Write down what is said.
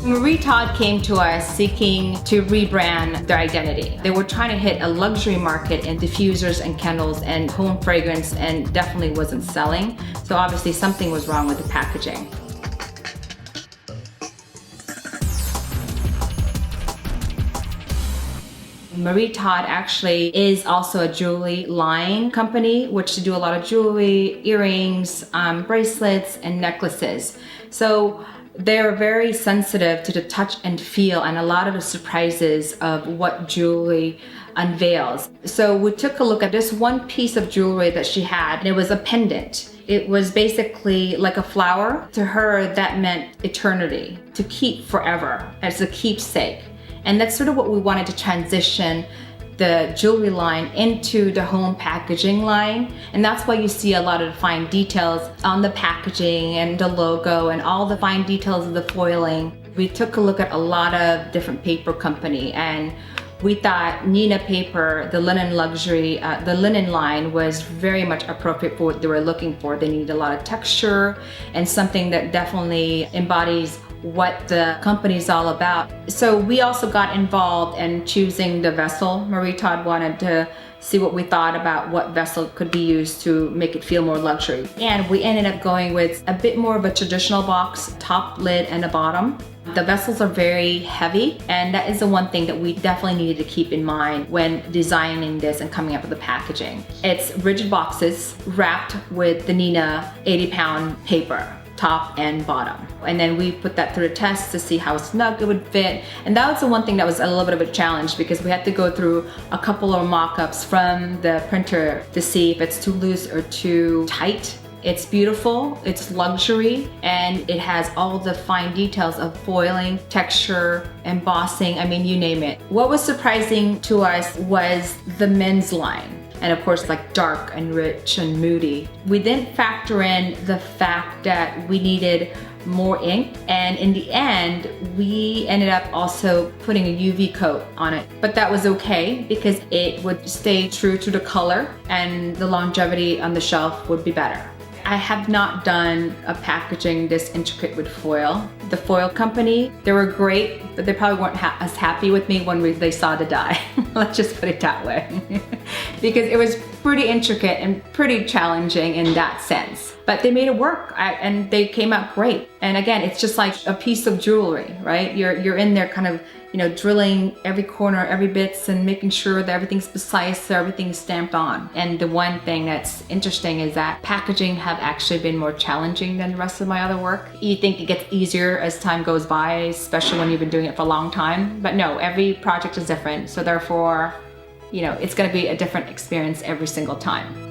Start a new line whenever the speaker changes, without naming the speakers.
Marie Todd came to us seeking to rebrand their identity. They were trying to hit a luxury market in diffusers and candles and home fragrance, and definitely wasn't selling. So obviously something was wrong with the packaging. Marie Todd actually is also a jewelry line company, which they do a lot of jewelry, earrings, bracelets, and necklaces. So they're very sensitive to the touch and feel and a lot of the surprises of what jewelry unveils. So we took a look at this one piece of jewelry that she had, and it was a pendant. It was basically like a flower. To her, that meant eternity, to keep forever, as a keepsake. And that's sort of what we wanted to transition the jewelry line into the home packaging line. And that's why you see a lot of the fine details on the packaging and the logo and all the fine details of the foiling. We took a look at a lot of different paper company, and we thought Neenah Paper, the linen luxury, the linen line was very much appropriate for what they were looking for. They needed a lot of texture and something that definitely embodies what the company's all about. So we also got involved in choosing the vessel. Marie Todd wanted to see what we thought about what vessel could be used to make it feel more luxury. And we ended up going with a bit more of a traditional box, top, lid, and a bottom. The vessels are very heavy, and that is the one thing that we definitely needed to keep in mind when designing this and coming up with the packaging. It's rigid boxes wrapped with the Neenah 80-pound paper, top and bottom. And then we put that through a test to see how snug it would fit. And that was the one thing that was a little bit of a challenge, because we had to go through a couple of mock-ups from the printer to see if it's too loose or too tight. It's beautiful, it's luxury, and it has all the fine details of foiling, texture, embossing, I mean, you name it. What was surprising to us was the men's line. And of course, like dark and rich and moody. We didn't factor in the fact that we needed more ink, and in the end, we ended up also putting a UV coat on it. But that was okay, because it would stay true to the color and the longevity on the shelf would be better. I have not done a packaging this intricate with foil. The foil company, they were great, but they probably weren't as happy with me when they saw the die. Let's just put it that way. Because it was pretty intricate and pretty challenging in that sense. But they made it work, and they came out great. And again, it's just like a piece of jewelry, right? You're in there kind of, drilling every corner, every bits, and making sure that everything's precise, so everything's stamped on. And the one thing that's interesting is that packaging have actually been more challenging than the rest of my other work. You think it gets easier as time goes by, especially when you've been doing it for a long time. But no, every project is different. So therefore, it's gonna be a different experience every single time.